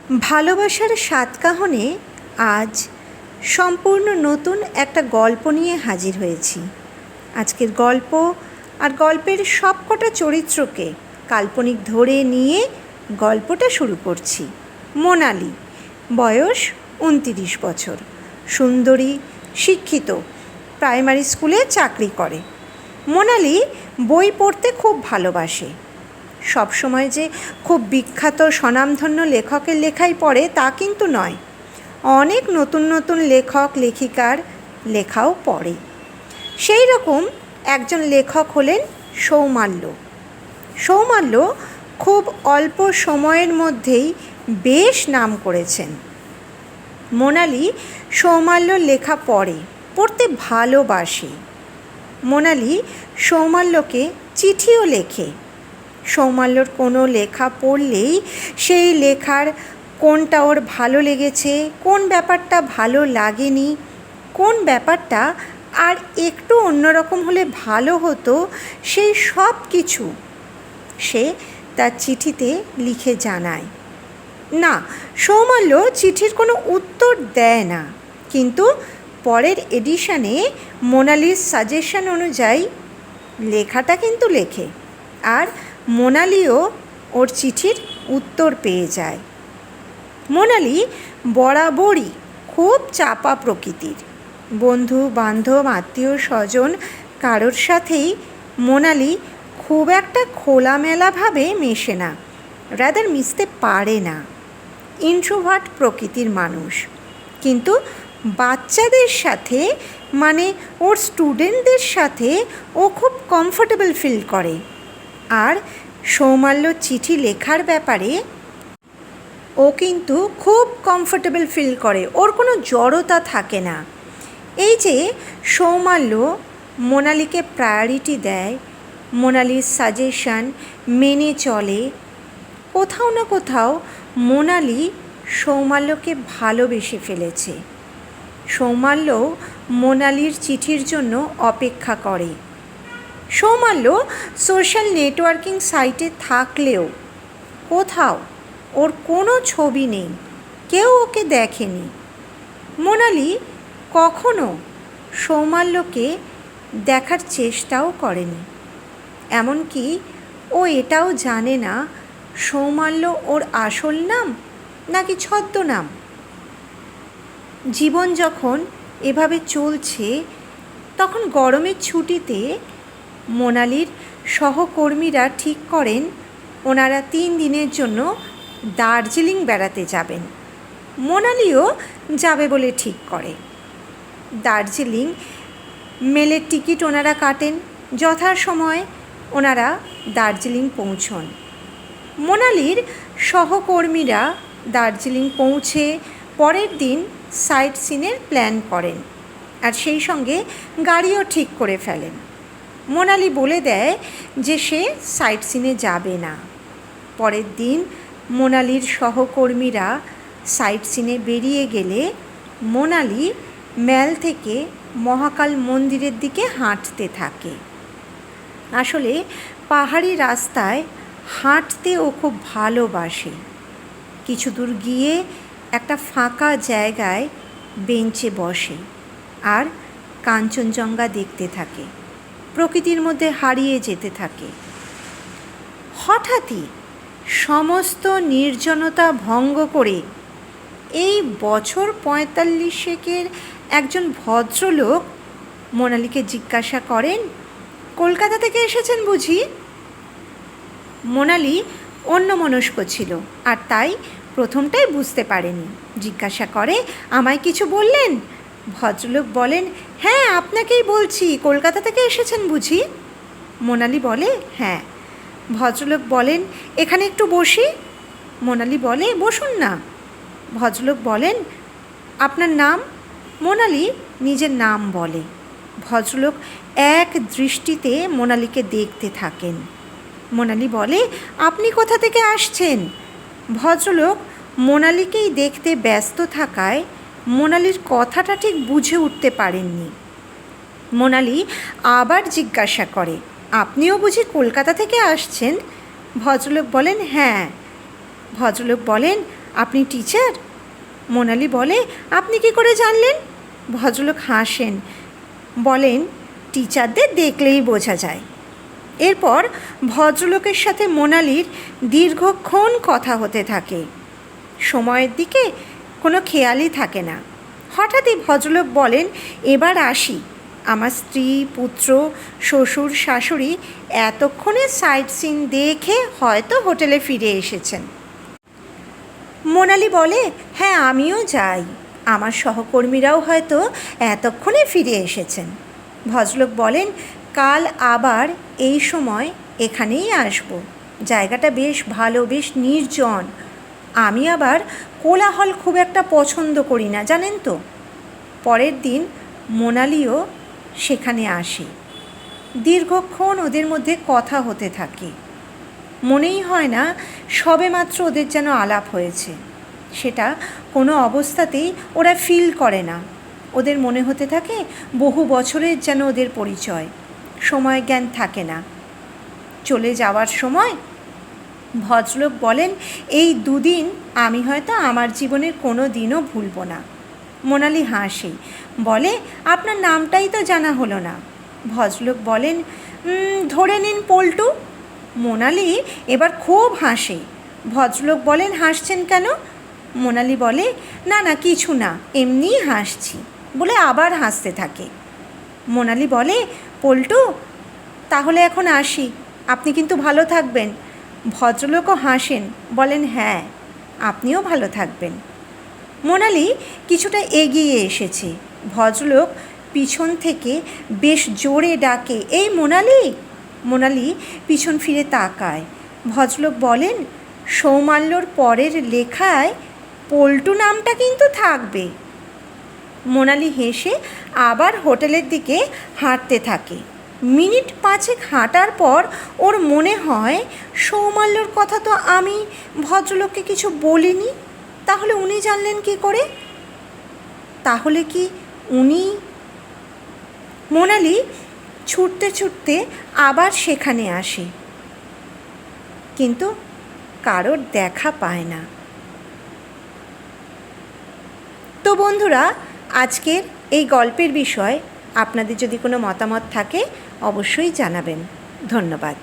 ভালোবাসার সাতকাহনে আজ সম্পূর্ণ নতুন একটা গল্প নিয়ে হাজির হয়েছি। আজকের গল্প আর গল্পের সবকটা চরিত্রকে কাল্পনিক ধরে নিয়ে গল্পটা শুরু করছি। মোনালি, বয়স 29 বছর, সুন্দরী, শিক্ষিত, প্রাইমারি স্কুলে চাকরি করে। মোনালি বই পড়তে খুব ভালোবাসে। সবসময় যে খুব বিখ্যাত স্বনামধন্য লেখকের লেখাই পড়ে তা কিন্তু নয়, অনেক নতুন নতুন লেখক লেখিকার লেখাও পড়ে। সেই রকম একজন লেখক হলেন সৌমাল্য। সৌমাল্য খুব অল্প সময়ের মধ্যেই বেশ নাম করেছেন। মোনালি সৌমাল্যর লেখা পড়তে ভালোবাসে। মোনালি সৌমাল্যকে চিঠিও লেখে। সৌমাল্যর কোনো লেখা পড়লেই সেই লেখার কোনটা ওর ভালো লেগেছে, কোন ব্যাপারটা ভালো লাগেনি, কোন ব্যাপারটা আর একটু অন্যরকম হলে ভালো হতো, সেই সব কিছু সে তার চিঠিতে লিখে জানায়। না, সৌমাল্য চিঠির কোনো উত্তর দেয় না, কিন্তু পরের এডিশনে মোনালির সাজেশন অনুযায়ী লেখাটা কিন্তু লেখে, আর মোনালিও ওর চিঠির উত্তর পেয়ে যায়। মোনালি বরাবরই খুব চাপা প্রকৃতির। বন্ধু বান্ধব আত্মীয় স্বজন কারোর সাথেই মোনালি খুব একটা খোলামেলাভাবে মেশে না, রাদার মিশতে পারে না। ইন্ট্রোভার্ট প্রকৃতির মানুষ, কিন্তু বাচ্চাদের সাথে মানে ওর স্টুডেন্টদের সাথে ও খুব কমফোর্টেবল ফিল করে। আর সৌমাল্য চিঠি লেখার ব্যাপারে ও কিন্তু খুব কমফোর্টেবল ফিল করে, ওর কোনো জড়তা থাকে না। এই যে সৌমাল্য মোনালিকে প্রায়োরিটি দেয়, মোনালির সাজেশন মেনে চলে, কোথাও না কোথাও মোনালি সৌমাল্যকে ভালোবেসে ফেলেছে। সৌমাল্য মোনালির চিঠির জন্য অপেক্ষা করে। সৌমাল্য সোশ্যাল নেটওয়ার্কিং সাইটে থাকলেও কোথাও ওর কোনো ছবি নেই, কেউ ওকে দেখেনি। মোনালি কখনো সৌমাল্যকে দেখার চেষ্টাও করেনি, এমনকি ও এটাও জানে না সৌমাল্য ওর আসল নাম নাকি ছদ্মনাম। জীবন যখন এভাবে চলছে, তখন গরমের ছুটিতে মোনালির সহকর্মীরা ঠিক করেন ওনারা 3 দিনের জন্য দার্জিলিং বেড়াতে যাবেন। মোনালিও যাবে বলে ঠিক করে। দার্জিলিং মেলের টিকিট ওনারা কাটেন, যথাসময়ে ওনারা দার্জিলিং পৌঁছন। মোনালির সহকর্মীরা দার্জিলিং পৌঁছে পরের দিন সাইট সিনের প্ল্যান করেন, আর সেই সঙ্গে গাড়িও ঠিক করে ফেলেন। মোনালি বলে দেয় যে সে সাইট সিনে যাবে না। পরের দিন মোনালির সহকর্মীরা সাইট সিনে বেরিয়ে গেলে মোনালি ম্যাল থেকে মহাকাল মন্দিরের দিকে হাঁটতে থাকে। আসলে পাহাড়ি রাস্তায় হাঁটতে ও খুব ভালোবাসে। কিছু দূর গিয়ে একটা ফাঁকা জায়গায় বেঞ্চে বসে আর কাঞ্চনজঙ্ঘা দেখতে থাকে, প্রকৃতির মধ্যে হারিয়ে যেতে থাকে। হঠাৎই সমস্ত নির্জনতা ভঙ্গ করে এই বছর 45 একজন ভদ্রলোক মোনালিকে জিজ্ঞাসা করেন, কলকাতা থেকে এসেছেন বুঝি? মোনালি অন্যমনস্ক ছিল আর তাই প্রথমটাই বুঝতে পারেনি। জিজ্ঞাসা করে, আমায় কিছু বললেন? ভদ্রলোক বলেন, হ্যাঁ আপনাকেই বলছি, কলকাতা থেকে এসেছেন বুঝি? মোনালি বলে, হ্যাঁ। ভদ্রলোক বলেন, এখানে একটু বসি? মোনালি বলে, বসুন না। ভদ্রলোক বলেন, আপনার নাম? মোনালি নিজের নাম বলে। ভদ্রলোক এক দৃষ্টিতে মোনালিকে দেখতে থাকেন। মোনালি বলে, আপনি কোথা থেকে আসছেন? ভদ্রলোক মোনালিকেই দেখতে ব্যস্ত থাকায় মোনালির কথাটা ঠিক বুঝে উঠতে পারেননি। মোনালি আবার জিজ্ঞাসা করে, আপনিও বুঝি কলকাতা থেকে আসছেন? ভদ্রলোক বলেন, হ্যাঁ। ভদ্রলোক বলেন, আপনি টিচার? মোনালি বলে, আপনি কি করে জানলেন? ভদ্রলোক হাসেন, বলেন, টিচারদের দেখলেই বোঝা যায়। এরপর ভদ্রলোকের সাথে মোনালির দীর্ঘক্ষণ কথা হতে থাকে। সময়ের দিকে কোনো খেয়ালই থাকে না। হঠাৎই ভদ্রলোক বলেন, এবার আসি। আমার স্ত্রী, পুত্র, শ্বশুর, শাশুড়ি এতক্ষণে সাইট সিন দেখে হয়তো হোটেলে ফিরে এসেছেন। মোনালি বলে, হ্যাঁ আমিও যাই, আমার সহকর্মীরাও হয়তো এতক্ষণে ফিরে এসেছেন। ভদ্রলোক বলেন, কাল আবার এই সময় এখানেই আসব। জায়গাটা বেশ ভালো, বেশ নির্জন। আমি আবার কোলাহল খুব একটা পছন্দ করি না, জানেন তো। পরের দিন মোনালিও সেখানে আসে। দীর্ঘক্ষণ ওদের মধ্যে কথা হতে থাকে। মনেই হয় না সবেমাত্র ওদের যেন আলাপ হয়েছে। সেটা কোনো অবস্থাতেই ওরা ফিল করে না। ওদের মনে হতে থাকে বহু বছরের যেন ওদের পরিচয়। সময় জ্ঞান থাকে না। চলে যাওয়ার সময় ভদ্রলোক বলেন, এই দুদিন আমি হয়তো আমার জীবনের কোনো দিনও ভুলব না। মোনালি হাসে, বলে, আপনার নামটাই তো জানা হলো না। ভদ্রলোক বলেন, ধরে নিন পল্টু। মোনালি এবার খুব হাসে। ভদ্রলোক বলেন, হাসছেন কেন? মোনালি বলে, না না কিছু না, এমনিই হাসছি, বলে আবার হাসতে থাকে। মোনালি বলে, পল্টু তাহলে এখন আসি, আপনি কিন্তু ভালো থাকবেন। ভদ্রলোকও হাসেন, বলেন, হ্যাঁ আপনিও ভালো থাকবেন। মোনালি কিছুটা এগিয়ে এসেছে। ভদ্রলোক পিছন থেকে বেশ জোরে ডাকে, এই মোনালি। মোনালি পিছন ফিরে তাকায়। ভদ্রলোক বলেন, সৌমাল্যর পরের লেখায় পল্টু নামটা কিন্তু থাকবে। মোনালি হেসে আবার হোটেলের দিকে হাঁটতে থাকে। মিনিট 5 হাঁটার পর ওর মনে হয়, সৌমাল্যর কথা তো আমি ভদ্রলোককে কিছু বলিনি, তাহলে উনি জানলেন কী করে? তাহলে কি উনি? মোনালি ছুটতে ছুটতে আবার সেখানে আসে, কিন্তু কারোর দেখা পায় না। তো বন্ধুরা, আজকের এই গল্পের বিষয় আপনাদের যদি কোনো মতামত থাকে অবশ্যই জানাবেন। ধন্যবাদ।